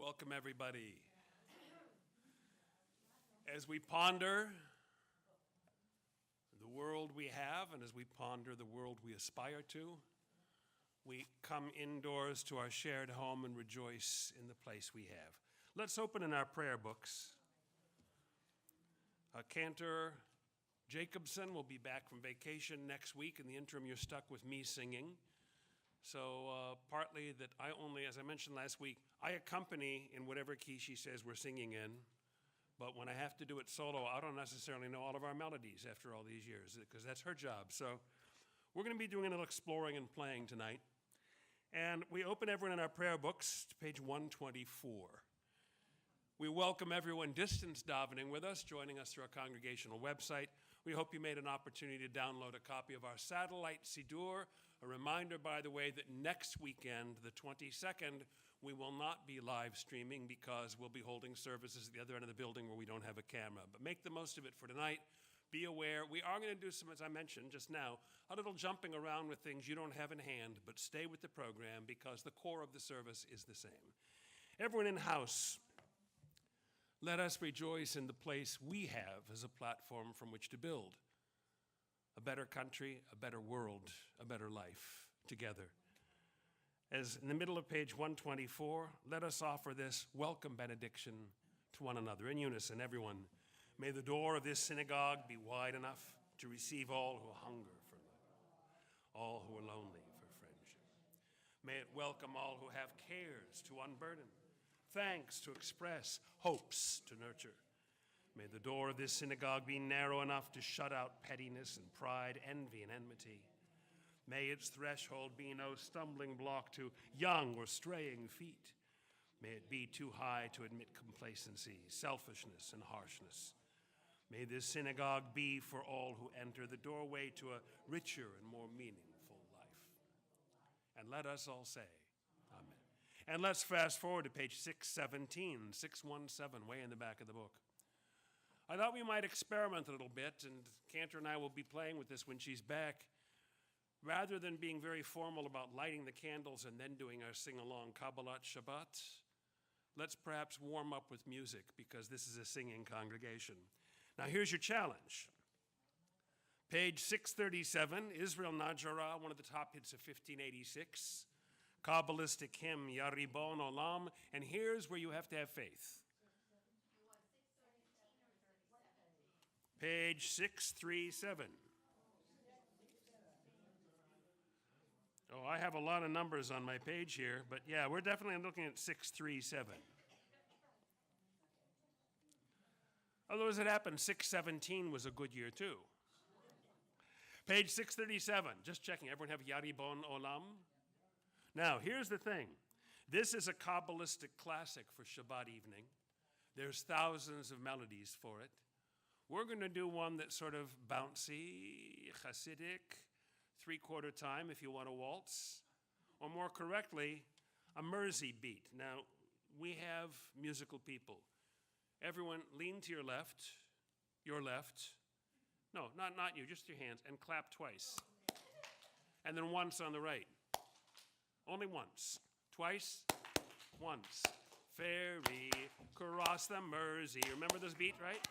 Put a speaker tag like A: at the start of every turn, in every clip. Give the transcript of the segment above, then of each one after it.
A: Welcome, everybody. As we ponder the world we have and as we ponder the world we aspire to, we come indoors to our shared home and rejoice in the place we have. Let's open in our prayer books. Cantor Jacobson will be back from vacation next week. In the interim, you're stuck with me singing. So partly that I only, as I mentioned last week, I accompany in whatever key she says we're singing in. But when I have to do it solo, I don't necessarily know all of our melodies after all these years, because that's her job. So we're going to be doing a little exploring and playing tonight. And we open everyone in our prayer books to page 124. We welcome everyone distance davening with us, joining us through our congregational website. We hope you made an opportunity to download a copy of our satellite Siddur. A reminder, by the way, that next weekend, the 22nd, we will not be live streaming because we'll be holding services at the other end of the building where we don't have a camera. But make the most of it for tonight. Be aware, we are going to do some, as I mentioned just now, a little jumping around with things you don't have in hand, but stay with the program because the core of the service is the same. Everyone in house, let us rejoice in the place we have as a platform from which to build a better country, a better world, a better life together. As in the middle of page 124, let us offer this welcome benediction to one another. In unison, everyone. May the door of this synagogue be wide enough to receive all who hunger for love, all who are lonely for friendship. May it welcome all who have cares to unburden, thanks to express, hopes to nurture. May the door of this synagogue be narrow enough to shut out pettiness and pride, envy and enmity. May its threshold be no stumbling block to young or straying feet. May it be too high to admit complacency, selfishness, and harshness. May this synagogue be for all who enter the doorway to a richer and more meaningful life. And let us all say, Amen. And let's fast forward to page 617, 617, way in the back of the book. I thought we might experiment a little bit, and Cantor and I will be playing with this when she's back. Rather than being very formal about lighting the candles and then doing our sing-along Kabbalat Shabbat, let's perhaps warm up with music because this is a singing congregation. Now here's your challenge. Page 637, Israel Najara, one of the top hits of 1586. Kabbalistic hymn, Yaribon Olam, and here's where you have to have faith. Page 637. Oh, I have a lot of numbers on my page here, but yeah, we're definitely looking at 637. Although as it happened, 617 was a good year too. Page 637, just checking, everyone have Yaribon Olam? Now, here's the thing. This is a Kabbalistic classic for Shabbat evening. There's thousands of melodies for it. We're going to do one that's sort of bouncy, Hasidic, three-quarter time if you want to waltz, or more correctly, a Mersey beat. Now, we have musical people. Everyone lean to your left, no, not you, just your hands, and clap twice. And then once on the right. Only once. Twice, once. Ferry, cross the Mersey. Remember this beat, right?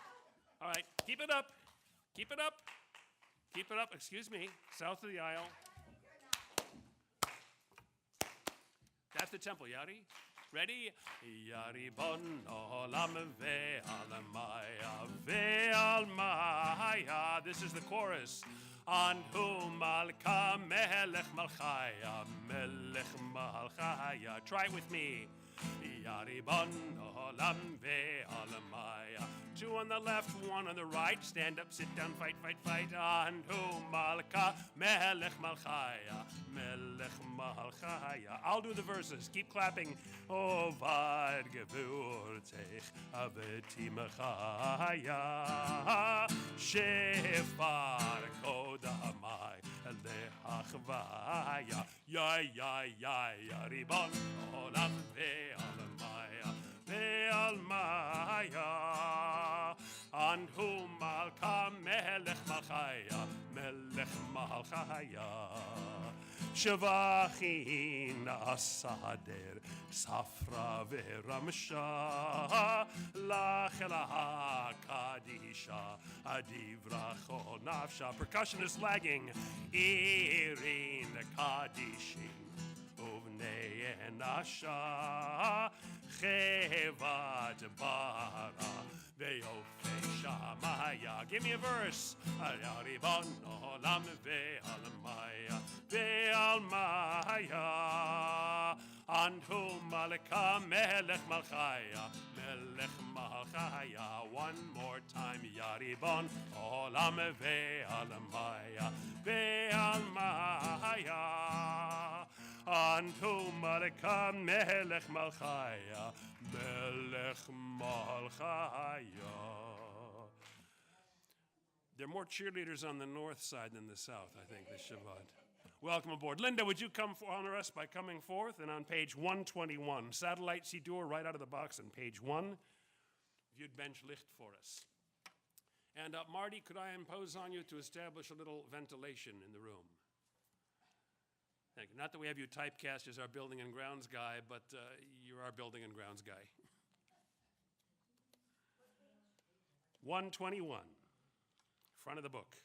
A: All right, keep it up. Keep it up. Keep it up. Excuse me. South of the aisle. That's the temple, Yari. Ready? Yari bon olam ve'alamaya ve'almaya. This is the chorus. Anhu malka melech malchaya melech malchaya. Try it with me. Yari bon olam ve'alamaya. Two on the left, one on the right. Stand up, sit down, fight, fight, fight. Anhu malka melech malchaya melech malchaya. I'll do the verses. Keep clapping. Ovad gevurtech aveti machaya shefar kodamai lehachvaya ya ya ya ya ribon olam ve'alamaya ve'almaya anhu malka melech malchaya melech malchaya Shavachin asader safra veramsha lachela kadisha adivracho nafsha. Percussion is lagging. Irin kadishim uvnei enasha chevat bara ve'ofei shamaya. Give me a verse. Ribon olam ve'almaya ve'almaya anhu malika melech malchaya melech malchaya. One more time. Yaribon olam ve'almaya ve'almaya anhu malika melech malchaya melech malchaya. There are more cheerleaders on the north side than the south, I think, this Shabbat. Welcome aboard. Linda, would you come honor us by coming forth? And on page 121, Satellite Sidur right out of the box on page 1. If you'd bench licht for us. And Marty, could I impose on you to establish a little ventilation in the room? Thank you. Not that we have you typecast as our building and grounds guy, but you're our building and grounds guy. 121, front of the book.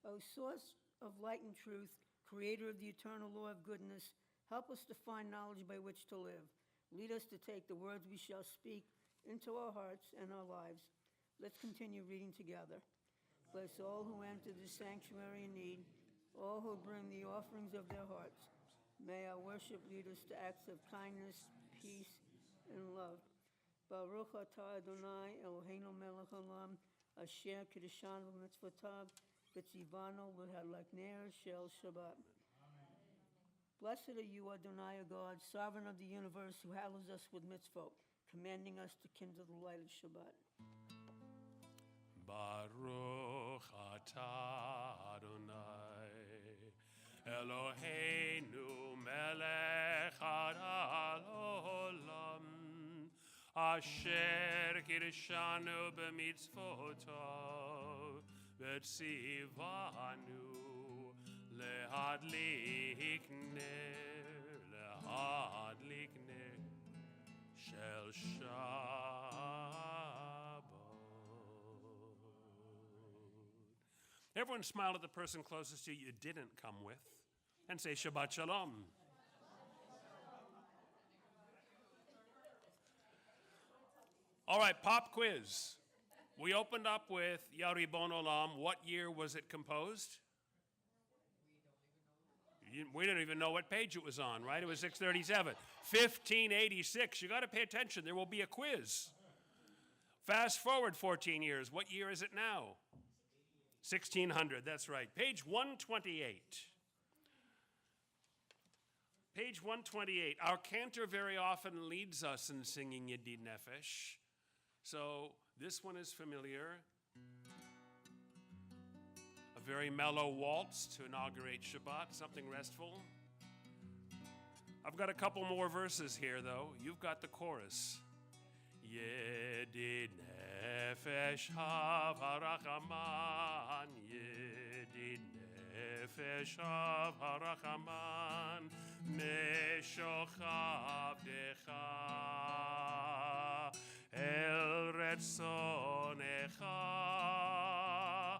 B: O source of light and truth, creator of the eternal law of goodness, help us to find knowledge by which to live. Lead us to take the words we shall speak into our hearts and our lives. Let's continue reading together. Bless all who enter the sanctuary in need, all who bring the offerings of their hearts. May our worship lead us to acts of kindness, peace, and love. Baruch atah Adonai Eloheinu melech haolam, asher kiddushanu b'mitzvotav, v'tzivanu l'halakner shel Shabbat. Blessed are you, Adonai, O God, sovereign of the universe, who hallows us with mitzvot, commanding us to kindle the light of Shabbat.
A: Baruch atah Adonai Eloheinu melech haolam, asher kiddushanu b'mitzvotav v'tzivanu lehadlik ner shel Shabbat. Everyone smile at the person closest to you didn't come with and say Shabbat Shalom. All right, pop quiz. We opened up with Yaribon Olam. What year was it composed? We don't even know what page it was on, right? It was 637. 1586. You got to pay attention. There will be a quiz. Fast forward 14 years. What year is it now? 1600. That's right. Page 128. Page 128. Our cantor very often leads us in singing Yedid Nefesh. So this one is familiar. A very mellow waltz to inaugurate Shabbat, something restful. I've got a couple more verses here, though. You've got the chorus. Yedid Nefesh Harachaman, Yedid Nefesh Harachaman, Meshochav Decha El Retzonecha,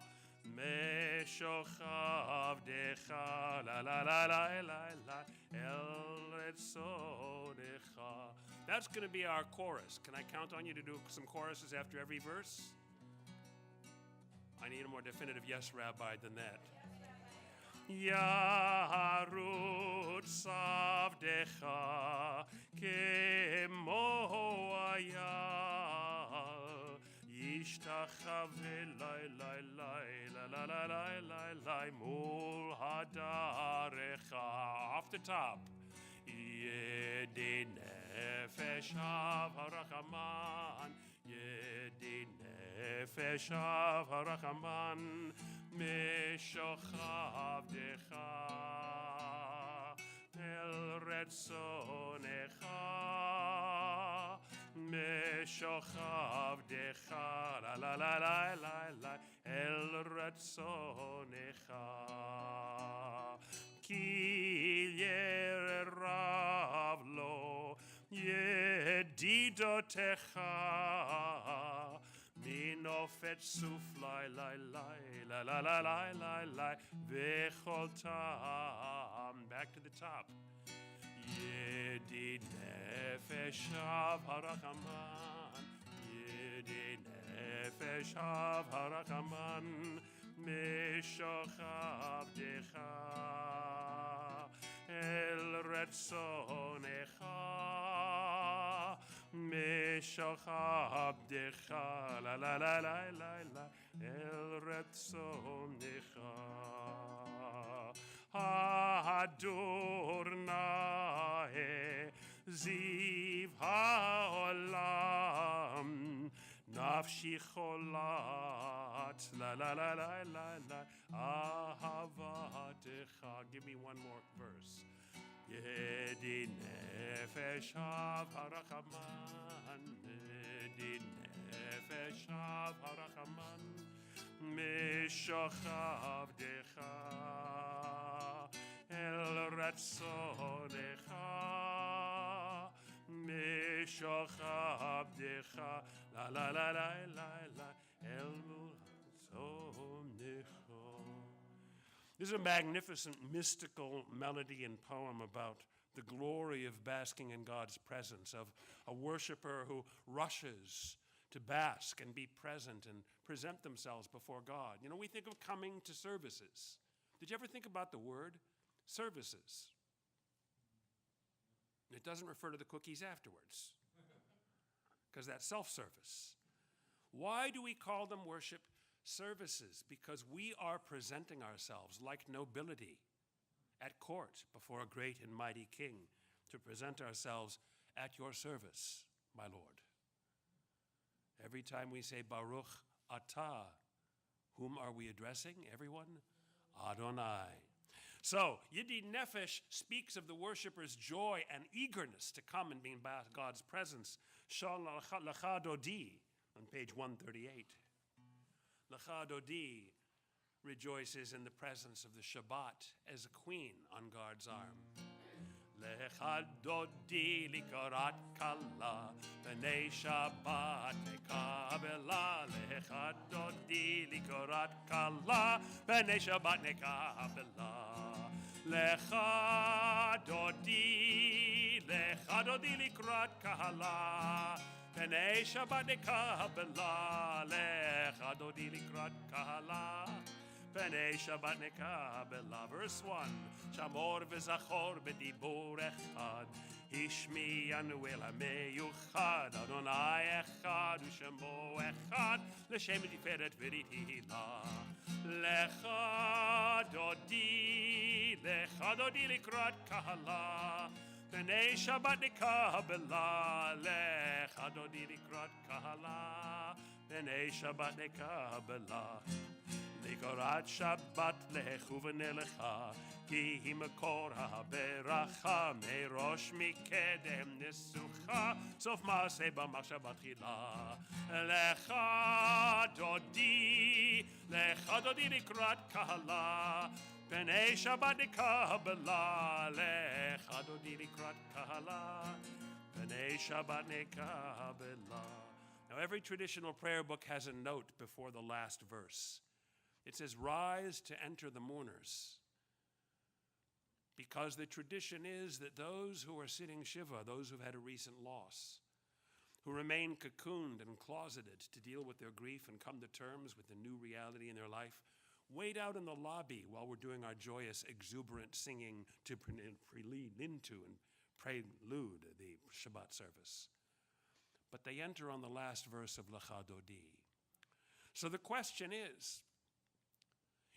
A: Meshochav Decha, la la la la la la, El Retzonecha. That's going to be our chorus. Can I count on you to do some choruses after every verse? I need a more definitive yes, Rabbi, than that. Yarut savdecha kemo hayal, yishtach mul hadarecha. Off the top. Yedi nefesh harachaman, Yedi nefesh harachaman, Mishochav decha, El retzonecha, Mishochav decha, la, El retzonecha. Ki yeravlo yedidotecha minofet suflai la vecholtam. Back to the top. Yedid nefesh harachaman, Yedid nefesh harachaman, Mishochav decha, El retzonecha, Mishochav decha, la, El retzonecha. Adonai ziv haolam, Nafshi cholat, la, ahavatecha. Give me one more verse. Yedi nefesh harachaman, Yedi nefesh harachaman, Mishochav decha, El ratzonecha, Mishochav decha, la, El ratzonecha. This is a magnificent mystical melody and poem about the glory of basking in God's presence, of a worshiper who rushes to bask and be present and present themselves before God. You know, we think of coming to services. Did you ever think about the word services? It doesn't refer to the cookies afterwards, because that's self-service. Why do we call them worship services? Because we are presenting ourselves like nobility at court before a great and mighty king, to present ourselves at your service, my Lord. Every time we say Baruch Atah, whom are we addressing? Everyone? Adonai. So, Yedi Nefesh speaks of the worshiper's joy and eagerness to come and be in God's presence. Shal Lecha Dodi, on page 138. Lecha Dodi rejoices in the presence of the Shabbat as a queen on God's arm. Lecha Dodi likarat kala, b'nei Shabbat nekabela. Lecha Dodi likarat kala, b'nei Shabbat nekabela. Lecha Dodi likrat kahala, B'nei Shabbat nekabela. Lecha Dodi likrat kahala, B'nei Shabbat nekabela. Verse 1, Shamor v'zachor b'dibur echad, Hishmi'anu el ha'meyuchad, Adonai echad u'shemo echad, L'shem tiferet v'ritila. Lecha Dodi likrat kahala, B'nei Shabbat nekabela. Lecha Dodi likrat kahala, B'nei Shabbat nekabela. Likorat Shabbat lechu v'nelecha, Ki hi makor ha'beracha, Merosh mikedem nesucha, Sof ma'aseh b'machshavat chila. Lecha Dodi likrat kahala, B'nei Shabbat nekabela. Lecha Dodi likrat kahala, B'nei Shabbat nekabela. Now, every traditional prayer book has a note before the last verse. It says, rise to enter the mourners. Because the tradition is that those who are sitting Shiva, those who've had a recent loss, who remain cocooned and closeted to deal with their grief and come to terms with the new reality in their life, wait out in the lobby while we're doing our joyous, exuberant singing to prelude into and prelude the Shabbat service. But they enter on the last verse of Lecha Dodi. So the question is,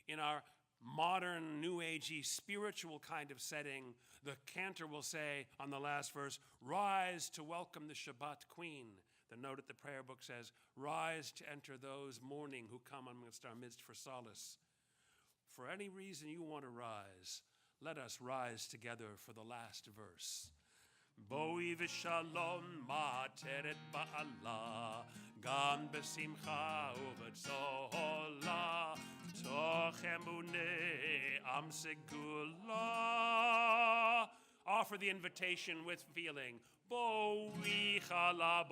A: in our modern, New Agey, spiritual kind of setting, the cantor will say on the last verse, rise to welcome the Shabbat Queen. The note at the prayer book says, rise to enter those mourning who come amongst our midst for solace. For any reason you want to rise, let us rise together for the last verse. Boi v'shalom ma'ateret ba'ala, gam b'simcha u'b'tzola, toch emuneh am segula. Offer the invitation with feeling. Boi chala,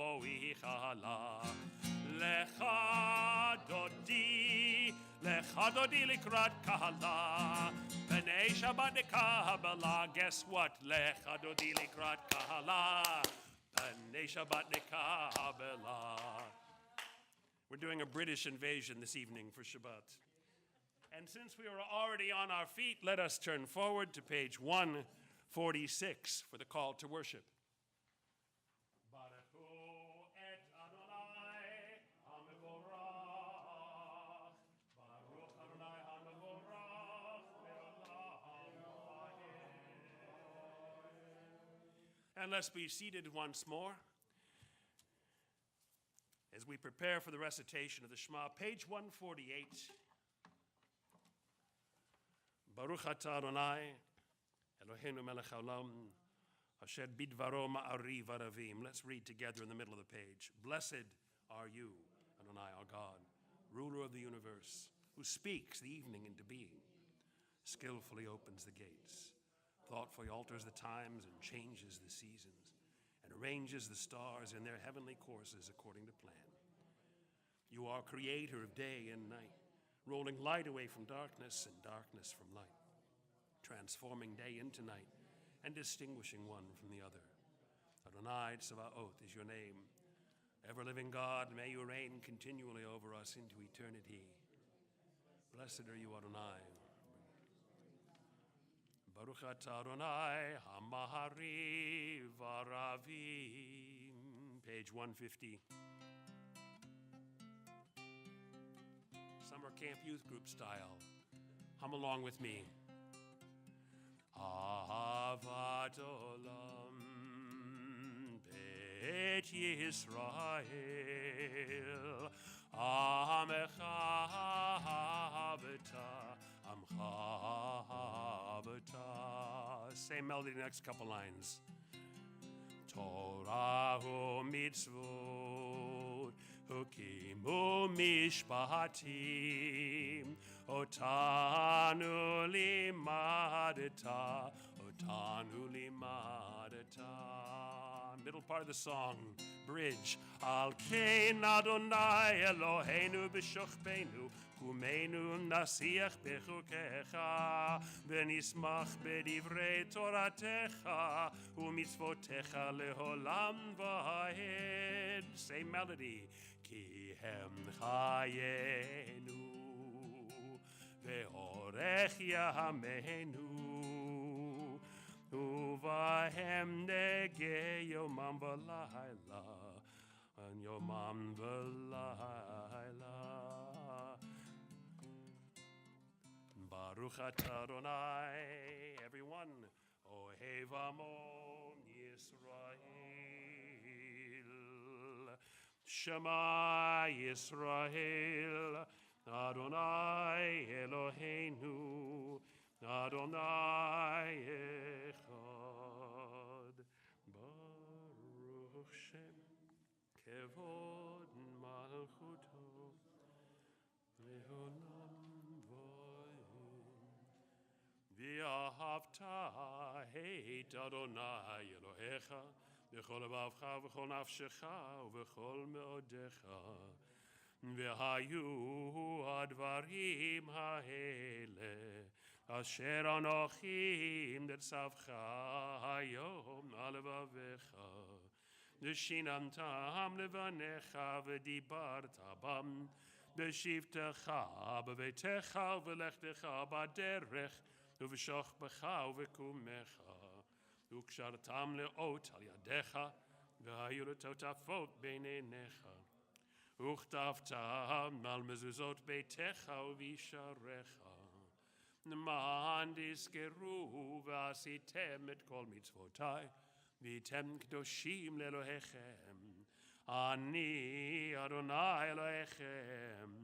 A: lecha dodi likrat kahala. B'nei Shabbat nekabala. Guess what? Lecha dodi likrat kahala. B'nei Shabbat nekabala. We're doing a British invasion this evening for Shabbat. And since we are already on our feet, let us turn forward to page 146 for the call to worship. And let's be seated once more as we prepare for the recitation of the Shema. Page 148. Baruch atah Adonai, Eloheinu melech haolam, asher bidvaro ma'ari v'aravim. Let's read together in the middle of the page. Blessed are you, Adonai, our God, ruler of the universe, who speaks the evening into being, skillfully opens the gates, thoughtfully alters the times and changes the seasons, and arranges the stars in their heavenly courses according to plan. You are creator of day and night, rolling light away from darkness and darkness from light, transforming day into night and distinguishing one from the other. Adonai Tzavaoth is your name. Ever-living God, may you reign continually over us into eternity. Blessed are you, Adonai. Baruch atah Adonai hamahari v'aravim. Page 150. Summer Camp Youth Group style. Hum along with me. Ahavat olam bet Yisrael amecha haveta amcha haveta. Same melody the next couple lines. Torah mitzvot Hukimu mishpatim, otanu limadata, otanu limadata. Middle part of the song, bridge. Al kein Adonai Eloheinu b'shochbeinu, kumenu nasiach bechukecha, v'nismach b'divrei toratecha, u'mitzvotecha leholam v'haed. Same melody. Ki hem chayenu ve'orech yameinu uvahem nege yomam v'layla and yomam v'layla. Baruch atah Adonai, everyone. Ohev amon Yisrael. Shema Yisrael, Adonai Eloheinu, Adonai Echad. Baruch Shem Kevod Malchuto Leolam Vayim. V'ahavta heit Adonai Elohecha V'chol levavcha v'chol nafshecha v'chol meodecha v'hayu advarim ha'ele asher anochim netzavcha hayom alevavecha v'shinamtam levanecha v'dibarta bam v'shivtecha b'veitecha v'lechtecha b'derech v'v'shochbecha v'kumecha Ukshartam leot al yadecha, v'hayu letotafot beinenecha, וכתבתם על מזוזות ביתך ובשעריך. למען תזכרו ועשיתם את כל מצוותיי, והייתם קדושים לאלוהיכם. אני אדוני אלוהיכם,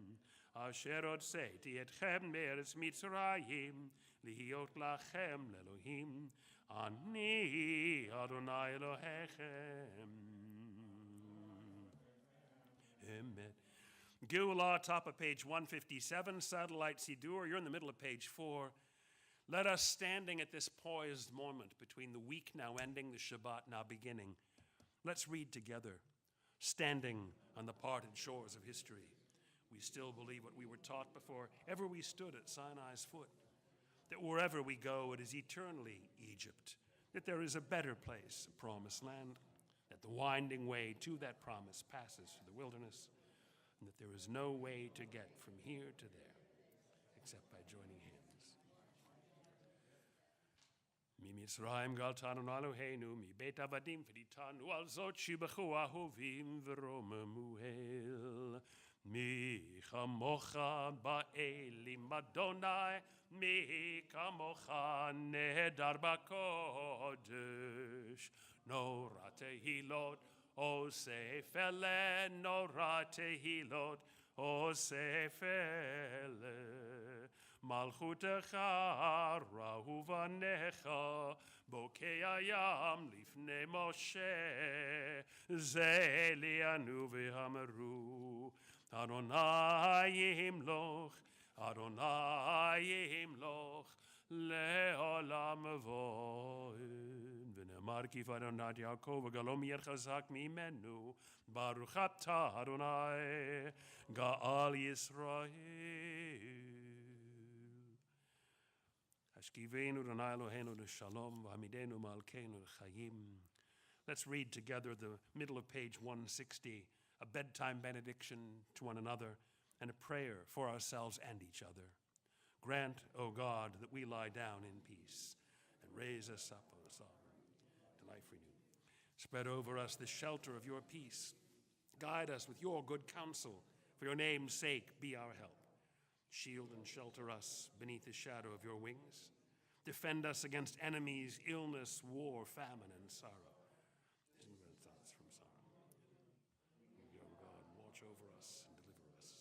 A: אשר הוצאתי אתכם מארץ מצרים, להיות לכם לאלוהים. אני אדוני אלוהיכם. Amen. Geulah, top of page 157, Satellite Sidur. You're in the middle of page 4. Let us, standing at this poised moment between the week now ending, the Shabbat now beginning, let's read together, standing on the parted shores of history. We still believe what we were taught before ever we stood at Sinai's foot, that wherever we go, it is eternally Egypt, that there is a better place, a promised land, that the winding way to that promise passes through the wilderness, and that there is no way to get from here to there except by joining hands. ממצרים גאלתנו אלוהינו, מבית עבדים פדיתנו, על זאת שיבחו אהובים ורוממו אל. מי כמוך באלים אדוני, מי כמוך נהדר בקודש. נורא תהילות אוסף אלה, נורא תהילות אוסף אלה. מלכותך ראו בניך, בוקע ים לפני משה. זה ליאנו ואמרו, אדוני ימלוך, אדוני ימלוך, לעולם ועד. ונאמר כי פרנת יעקב וגלום יהיה חזק ממנו, ברוך אתה אדוני גאל ישראל. השכיבנו אדוני אלוהינו לשלום, והעמידנו מלכנו לחיים. Let's read together the middle of page 160, a bedtime benediction to one another and a prayer for ourselves and each other. Grant, O God, that we lie down in peace and raise us up, O Sovereign, to life renewed. Spread over us the shelter of your peace. Guide us with your good counsel. For your name's sake, be our help. Shield and shelter us beneath the shadow of your wings. Defend us against enemies, illness, war, famine, and sorrow. Deliver us from sorrow. You, O God, watch over us and deliver us.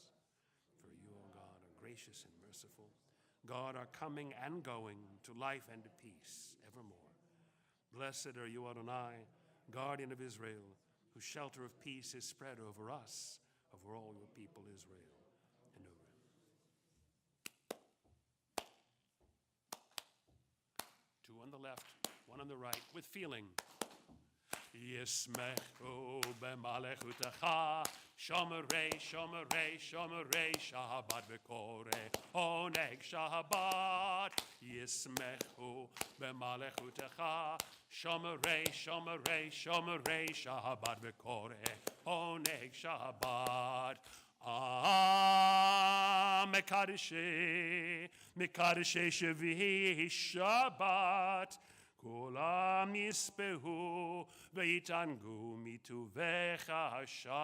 A: For you, O God, are gracious and merciful. God, are coming and going to life and to peace evermore. Blessed are you, Adonai, guardian of Israel, whose shelter of peace is spread over us, over all your people Israel, and over him. Two on the left, one on the right, with feeling. Yismechu b'malechutecha, shomerei, shomerei, shomerei, Shabbat v'koreh, oneg Shabbat. Yismechu b'malechutecha, shomerei, shomerei, shomerei, Shabbat v'koreh, oneg Shabbat. Mekadeshi, mekadeshi shevi Shabbat. כולם יספהו ויתענגו מטובך השבת.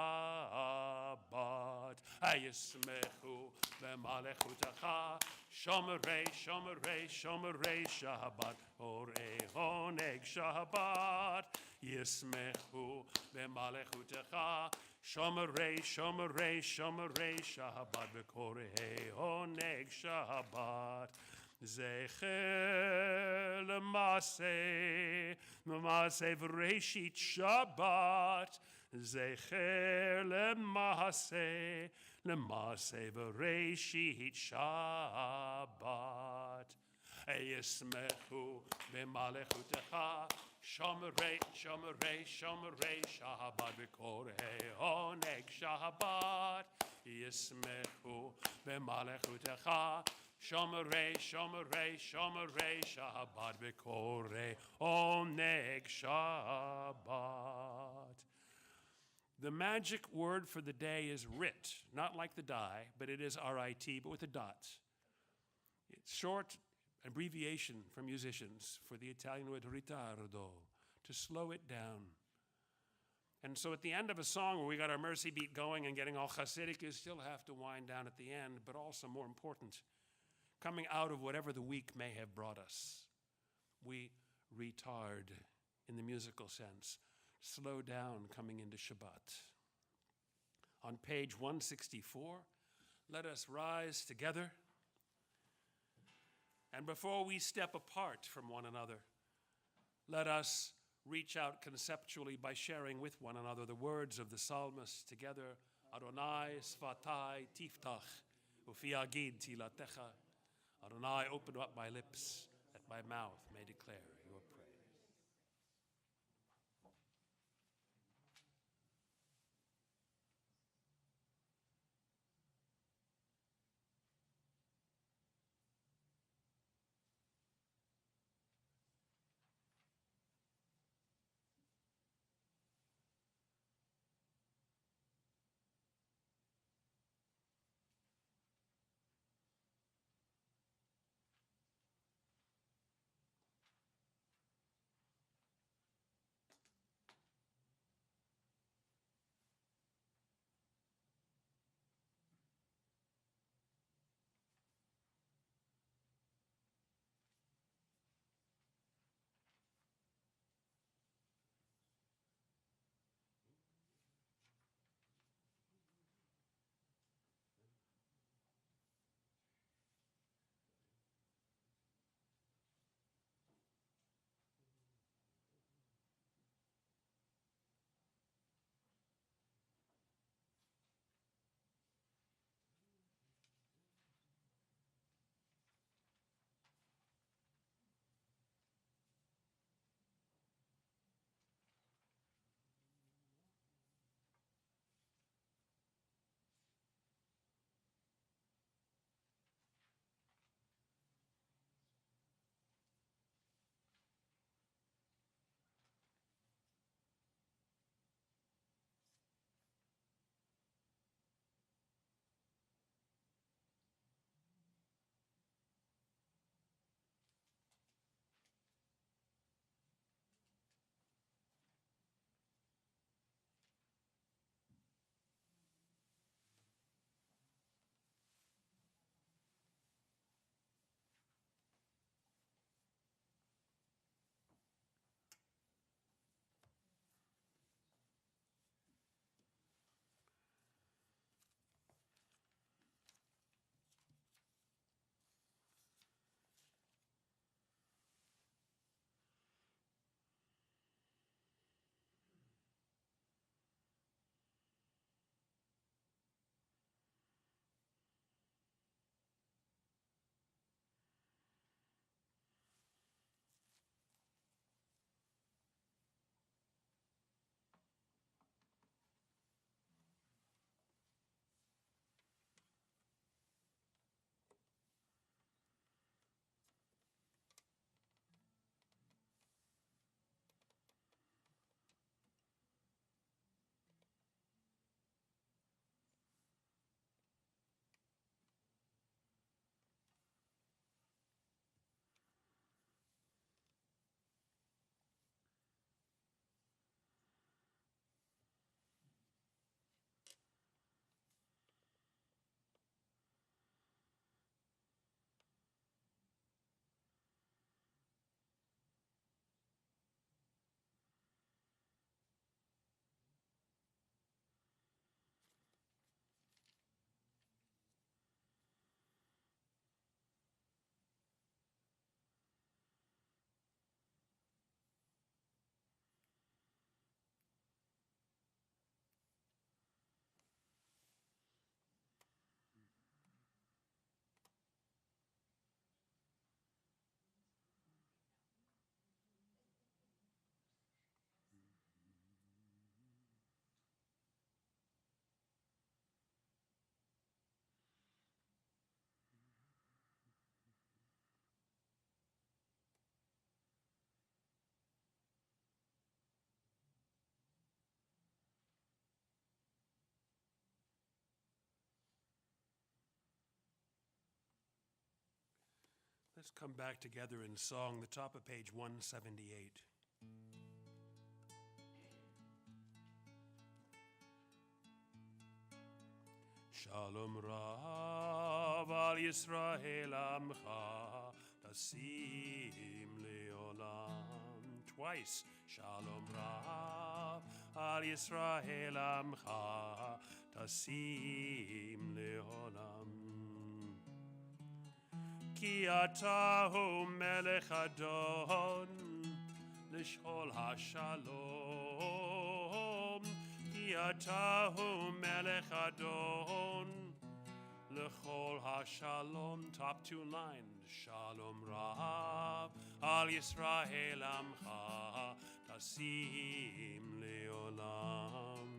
A: הישמחו במלכותך, שומרי, שומרי, שומרי שבת, אורי עונג שבת. ישמחו במלכותך, שומרי, שומרי, שומרי שבת, וקוראי עונג שבת. זכר למעשה וראשית שבת, זכר למעשה וראשית שבת. ישמחו במלכותך, שומרי, שומרי, שומרי שבת, וקוראי עונג שבת. ישמחו במלכותך, Shomerei, shomerei, shomerei, Shabbat v'koreh, oneg Shabbat. The magic word for the day is rit, not like the die, but it is R-I-T, but with a dot. It's short abbreviation for musicians, for the Italian word ritardo, to slow it down. And so at the end of a song where we got our mercy beat going and getting all Hasidic, you still have to wind down at the end, but also more important, coming out of whatever the week may have brought us, we retard in the musical sense, slow down coming into Shabbat. On page 164, let us rise together. And before we step apart from one another, let us reach out conceptually by sharing with one another the words of the psalmist together. Adonai svatai tiftach, ufi agid tilatecha. Adonai, open up my lips, that my mouth may declare your praise. Let's come back together in song, the top of page 178. Shalom Rav al Yisrael Amcha Tasim Leolam. Twice. Shalom Rav al Yisrael Amcha Tasim Leolam. Ki atahu melech adon l'shol hashalom. Ki atahu melech adon l'chol hashalom. Top two lines. Shalom Rav al Yisrael Amcha Tasim Leolam.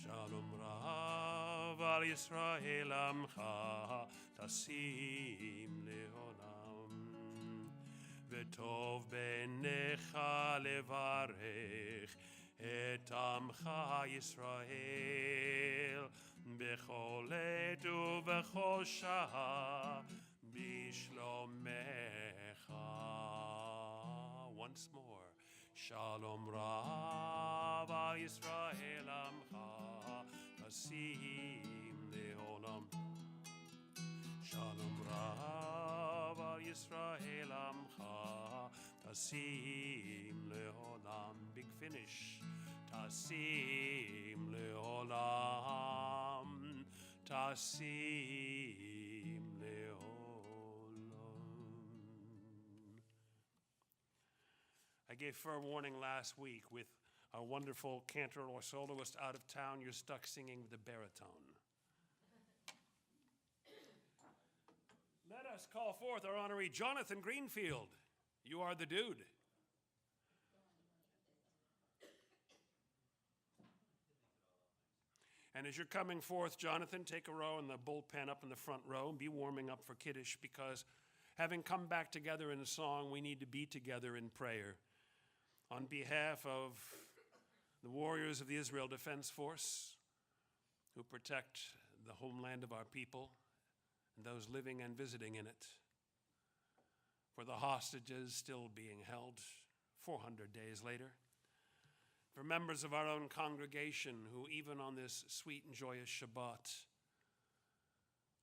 A: Shalom Rav al Yisrael Amcha Tasim Leolam. V'tov benecha levarech et Amcha Yisrael b'chol et u'v'chol shah b'shlomecha. Once more. Shalom Rav al Yisrael Amcha Tasim Leolam. Shalom Rav al Yisrael Amcha Tasim Leolam. Big finish. Tasim Leolam. Tasim Leolam. I gave fair warning last week with our wonderful cantor or soloist out of town. You're stuck singing with the baritone. Let us call forth our honoree, Jonathan Greenfield. You are the dude. And as you're coming forth, Jonathan, take a row in the bullpen up in the front row and be warming up for Kiddush, because having come back together in song, we need to be together in prayer. On behalf of the warriors of the Israel Defense Force, who protect the homeland of our people and those living and visiting in it, for the hostages still being held 400 days later, for members of our own congregation who, even on this sweet and joyous Shabbat,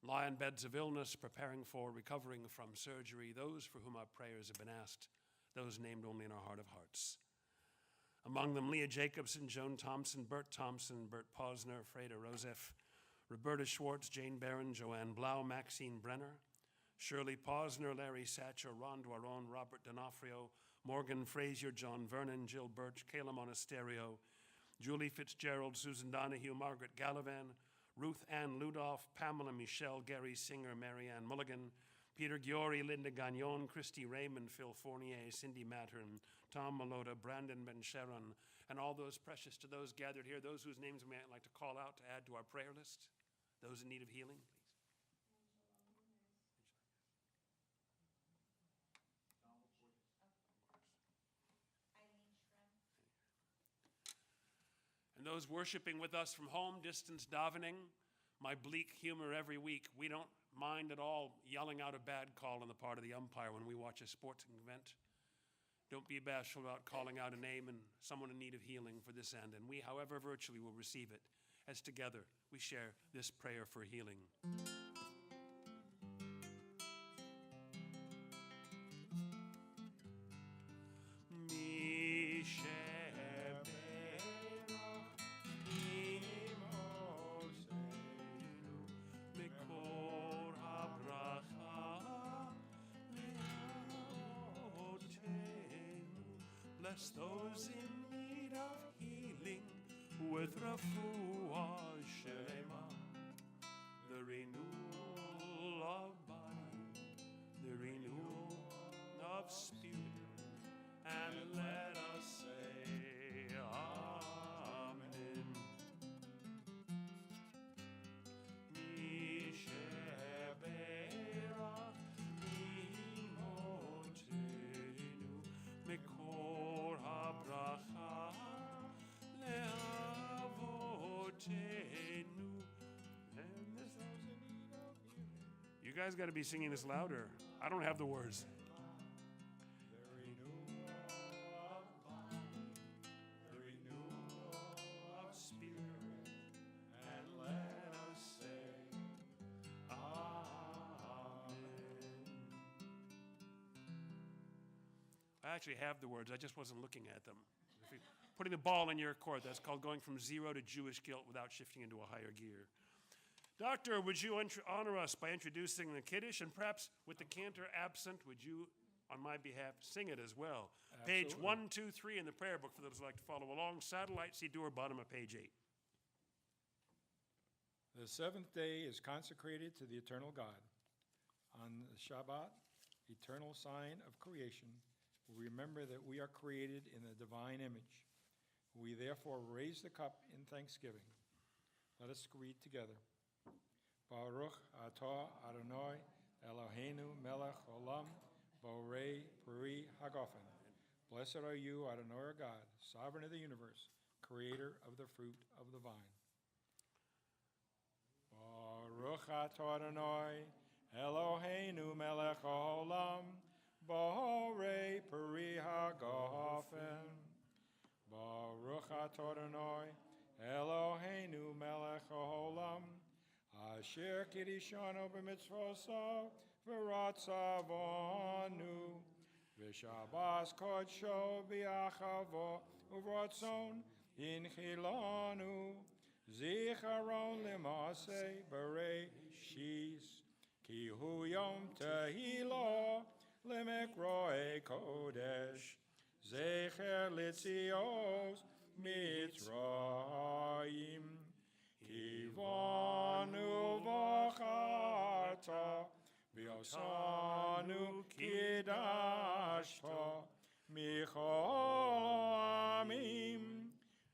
A: lie in beds of illness, preparing for recovering from surgery, those for whom our prayers have been asked, those named only in our heart of hearts. Among them, Leah Jacobson, Joan Thompson, Bert Posner, Freda Rosef, Roberta Schwartz, Jane Barron, Joanne Blau, Maxine Brenner, Shirley Posner, Larry Satcher, Ron Duaron, Robert D'Onofrio, Morgan Frazier, John Vernon, Jill Birch, Kayla Monasterio, Julie Fitzgerald, Susan Donahue, Margaret Gallivan, Ruth Ann Ludoff, Pamela Michelle, Gary Singer, Marianne Mulligan, Peter Giori, Linda Gagnon, Christy Raymond, Phil Fournier, Cindy Mattern, Tom Malota, Brandon Ben-Sharon, and all those precious to those gathered here, those whose names we might like to call out to add to our prayer list, those in need of healing, please. And those worshiping with us from home, distance davening, my bleak humor every week. We don't mind at all yelling out a bad call on the part of the umpire when we watch a sporting event. Don't be bashful about calling out a name and someone in need of healing for this end. And we, however virtually, will receive it as together we share this prayer for healing. Bless those in need of healing with refuah shlema, the renewal of body, the renewal of spirit, and let us say Amen. Misheberach imotenu mekor habracha leavotenu. You guys got to be singing this louder. I don't have the words. The renewal of body, the renewal of spirit, and let us say actually have the words, I just wasn't looking at them. If you- Putting the ball in your court, that's called going from zero to Jewish guilt without shifting into a higher gear. Doctor, would you honor us by introducing the Kiddush, and perhaps with the cantor absent, would you, on my behalf, sing it as well? Page
C: Absolutely.
A: 1, 2, 3 in the prayer book for those who like to follow along. Satellite Siddur, bottom of page 8.
C: The seventh day is consecrated to the eternal God. On the Shabbat, eternal sign of creation, we remember that we are created in the divine image. We therefore raise the cup in thanksgiving. Let us read together. Baruch atah Adonai Eloheinu melech olam borei peri hagofen. Blessed are you, Adonai our God, sovereign of the universe, creator of the fruit of the vine. Baruch atah Adonai Eloheinu melech olam borei peri hagofen. Baruch atah Adonai Eloheinu melech olam Asher kiddushanu b'mitzvosav v'ratzavonu v'shabas kodsho b'achavo uvratzon inchilanu zicharon l'maseh bereishis ki hu yom tehilo lemekroe kodesh zecher litzios mitzrayim Kivanu v'chata, v'yosanu kidashta, michol amim,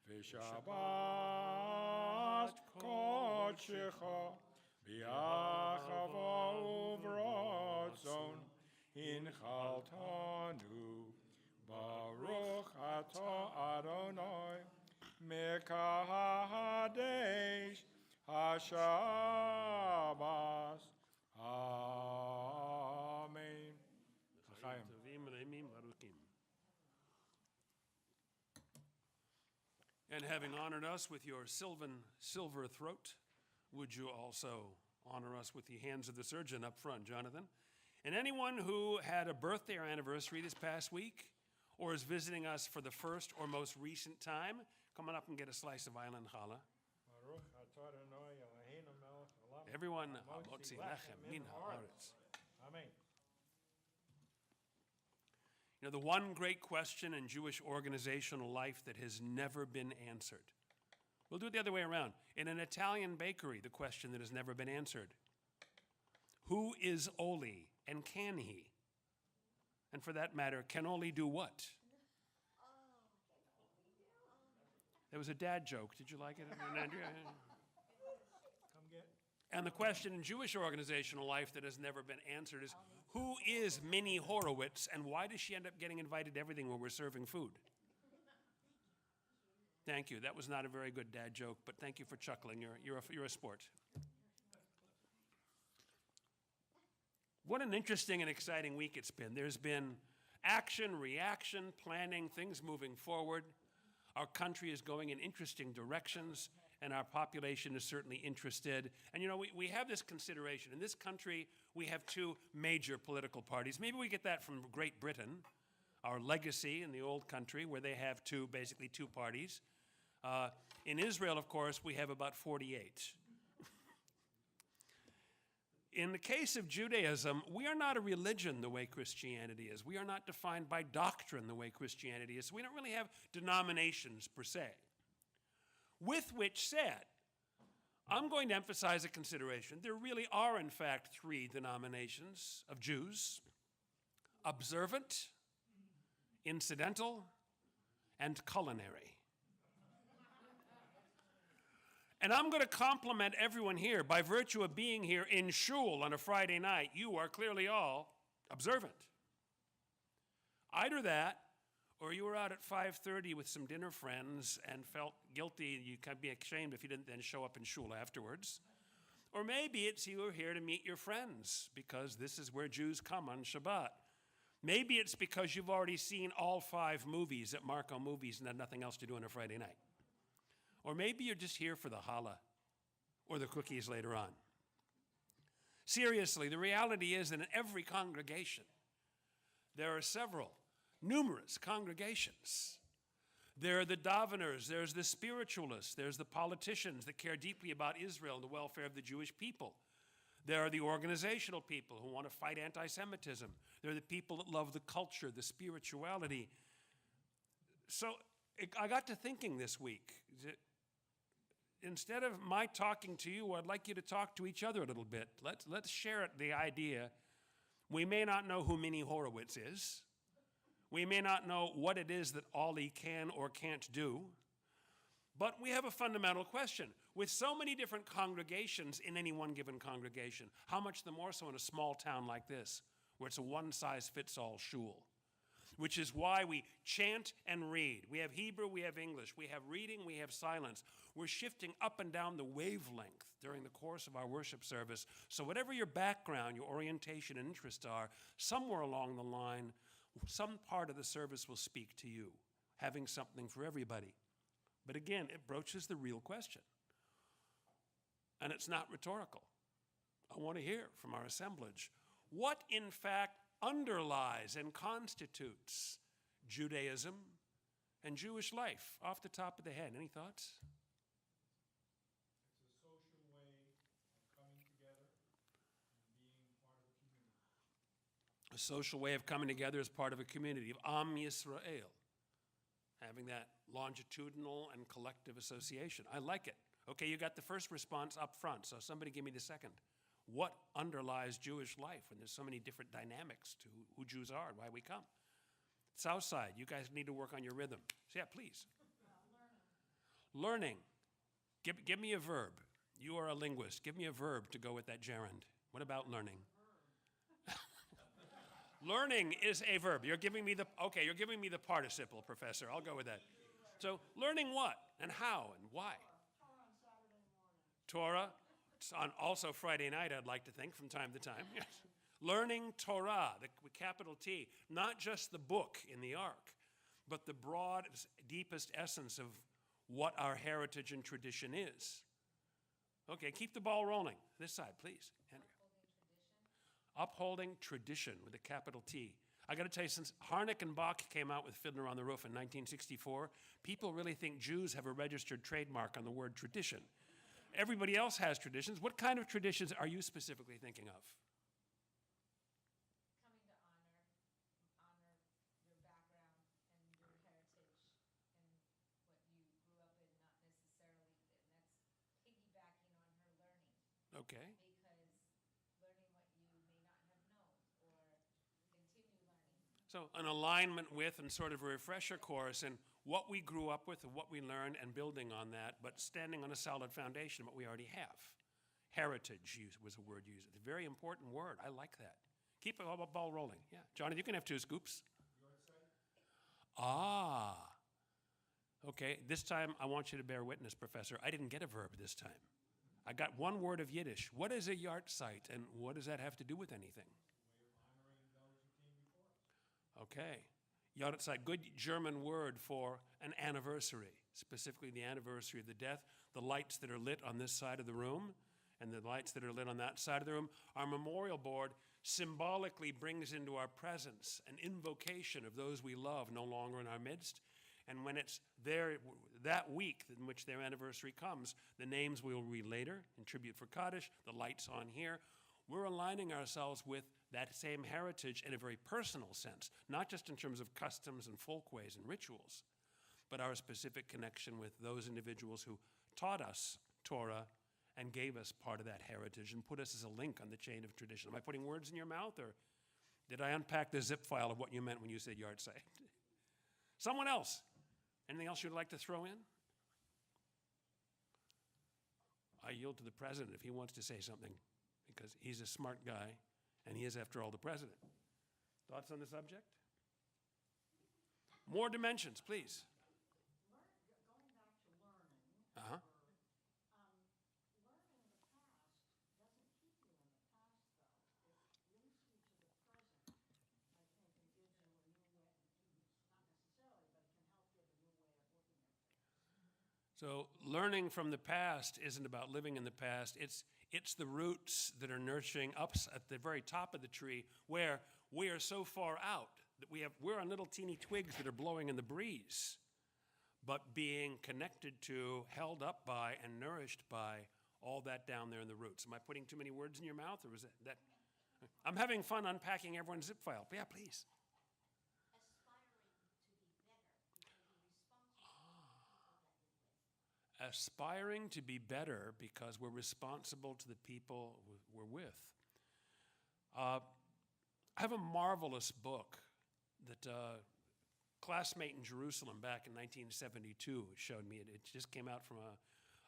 C: v'shabbat kodshecha, v'yachava uvratzon, inchaltanu, baruch atah Adonai, Mekahadesh HaShabbos. Amen. L'chaim.
A: Tovim re'imim baruchim. And having honored us with your silver throat, would you also honor us with the hands of the surgeon up front, Jonathan? And anyone who had a birthday or anniversary this past week, or is visiting us for the first or most recent time, come on up and get a slice of island challah.
C: Baruch atah Adonai Eloheinu melech olam.
A: Everyone,
C: Hamotzi
A: hamotzi lechem min haaretz.
C: Amen.
A: You know, the one great question in Jewish organizational life that has never been answered. We'll do it the other way around. In an Italian bakery, the question that has never been answered. Who is Oli, and can he? And for that matter, can Oli do what? There was a dad joke. Did you like it, Andrea?
C: Come get.
A: And the question in Jewish organizational life that has never been answered is, who is Minnie Horowitz, and why does she end up getting invited to everything when we're serving food? Thank you. That was not a very good dad joke, but thank you for chuckling. You're a sport. What an interesting and exciting week it's been. There's been action, reaction, planning, things moving forward. Our country is going in interesting directions, and our population is certainly interested. And you know, we have this consideration. In this country, we have two major political parties. Maybe we get that from Great Britain, our legacy in the old country, where they have basically two parties. In Israel, of course, we have about 48. In the case of Judaism, we are not a religion the way Christianity is. We are not defined by doctrine the way Christianity is. So we don't really have denominations per se. With which said, I'm going to emphasize a consideration. There really are, in fact, three denominations of Jews: observant, incidental, and culinary. And I'm going to compliment everyone here. By virtue of being here in shul on a Friday night, you are clearly all observant. Either that, or you were out at 5:30 with some dinner friends and felt guilty. You can be ashamed if you didn't then show up in shul afterwards. Or maybe it's you were here to meet your friends, because this is where Jews come on Shabbat. Maybe it's because you've already seen all 5 movies at Marco Movies and had nothing else to do on a Friday night. Or maybe you're just here for the challah or the cookies later on. Seriously, the reality is that in every congregation, there are several numerous congregations. There are the daveners, there's the spiritualists, there's the politicians that care deeply about Israel and the welfare of the Jewish people. There are the organizational people who want to fight anti-Semitism. There are the people that love the culture, the spirituality. So I got to thinking this week, that instead of my talking to you, I'd like you to talk to each other a little bit. Let's share the idea. We may not know who Minnie Horowitz is. We may not know what it is that Ollie can or can't do. But we have a fundamental question. With so many different congregations in any one given congregation, how much the more so in a small town like this, where it's a one-size-fits-all shul? Which is why we chant and read. We have Hebrew, we have English, we have reading, we have silence. We're shifting up and down the wavelength during the course of our worship service. So whatever your background, your orientation and interests are, somewhere along the line, some part of the service will speak to you, having something for everybody. But again, it broaches the real question. And it's not rhetorical. I want to hear from our assemblage what, in fact, underlies and constitutes Judaism and Jewish life. Off the top of the head, any thoughts?
C: It's a social way of coming together and being part of a community.
A: A social way of coming together as part of a community, of Am Yisrael, having that longitudinal and collective association. I like it. Okay, you got the first response up front, so somebody give me the second. What underlies Jewish life when there's so many different dynamics to who Jews are and why we come? South side, you guys need to work on your rhythm. So yeah, please. Learning. Give me a verb. You are a linguist. Give me a verb to go with that gerund. What about learning? Learning is a verb. You're giving me the participle, Professor. I'll go with that. So learning what and how and why? Torah. It's on also Friday night, I'd like to think, from time to time. Yes. Learning Torah, the capital T, not just the book in the Ark, but the broad, deepest essence of what our heritage and tradition is. Okay, keep the ball rolling. This side, please. Henry. Upholding tradition with a capital T. I got to tell you, since Harnack and Bach came out with Fiddler on the Roof in 1964, people really think Jews have a registered trademark on the word tradition. Everybody else has traditions. What kind of traditions are you specifically thinking of?
D: Coming to honor your background and your heritage and what you grew up in, not necessarily, and that's piggybacking on her learning.
A: Okay.
D: Because learning what you may not have known or continue learning.
A: So an alignment with and sort of a refresher course in what we grew up with and what we learned and building on that, but standing on a solid foundation of what we already have. Heritage was a word used. It's a very important word. I like that. Keep the ball rolling. Yeah. Johnny, you can have 2 scoops. Ah. Okay, this time I want you to bear witness, Professor. I didn't get a verb this time. I got one word of Yiddish. What is a yard site, and what does that have to do with anything? Okay. Jahreszeit, good German word for an anniversary, specifically the anniversary of the death. The lights that are lit on this side of the room and the lights that are lit on that side of the room. Our memorial board symbolically brings into our presence an invocation of those we love no longer in our midst. And when it's there, that week in which their anniversary comes, the names we will read later in tribute for Kaddish, the lights on here. We're aligning ourselves with that same heritage in a very personal sense, not just in terms of customs and folkways and rituals, but our specific connection with those individuals who taught us Torah and gave us part of that heritage and put us as a link on the chain of tradition. Am I putting words in your mouth, or did I unpack the zip file of what you meant when you said yard site? Someone else? Anything else you'd like to throw in? I yield to the president if he wants to say something, because he's a smart guy, and he is, after all, the president. Thoughts on the subject? More dimensions, please.
E: Going back to learning,
A: Uh-huh.
E: learning the past doesn't keep you in the past, though. It links you to the present, I think, and gives you a new way, not necessarily, but it can help give a new way of looking at things.
A: So learning from the past isn't about living in the past. It's the roots that are nurturing up at the very top of the tree where we are so far out that we're on little teeny twigs that are blowing in the breeze, but being connected to, held up by, and nourished by all that down there in the roots. Am I putting too many words in your mouth, or was that? I'm having fun unpacking everyone's zip file. Yeah, please. Aspiring to be better because we're responsible to the people we're with. I have a marvelous book that a classmate in Jerusalem back in 1972 showed me. It just came out from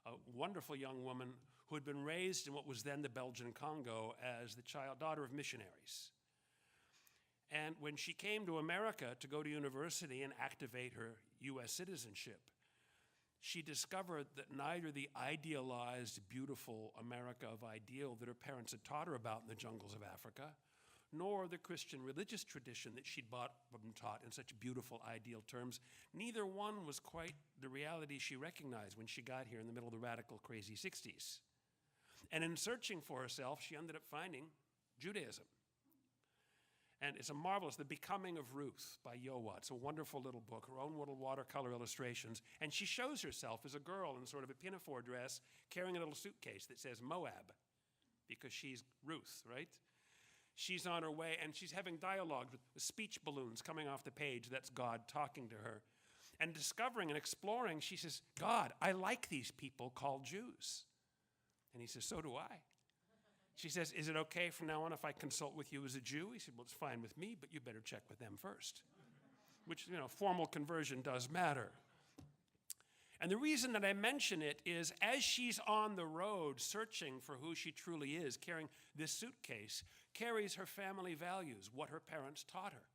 A: a wonderful young woman who had been raised in what was then the Belgian Congo as the daughter of missionaries. And when she came to America to go to university and activate her U.S. citizenship, she discovered that neither the idealized, beautiful America of ideal that her parents had taught her about in the jungles of Africa, nor the Christian religious tradition that she'd been taught in such beautiful, ideal terms, neither one was quite the reality she recognized when she got here in the middle of the radical, crazy 60s. And in searching for herself, she ended up finding Judaism. And it's a marvelous, The Becoming of Ruth by Yoa. It's a wonderful little book, her own little watercolor illustrations. And she shows herself as a girl in sort of a pinafore dress, carrying a little suitcase that says Moab, because she's Ruth, right? She's on her way, and she's having dialogue with speech balloons coming off the page. That's God talking to her. And discovering and exploring, she says, God, I like these people called Jews. And he says, so do I. She says, is it okay from now on if I consult with you as a Jew? He said, well, it's fine with me, but you better check with them first. Which, formal conversion does matter. And the reason that I mention it is as she's on the road searching for who she truly is, carrying this suitcase, carries her family values, what her parents taught her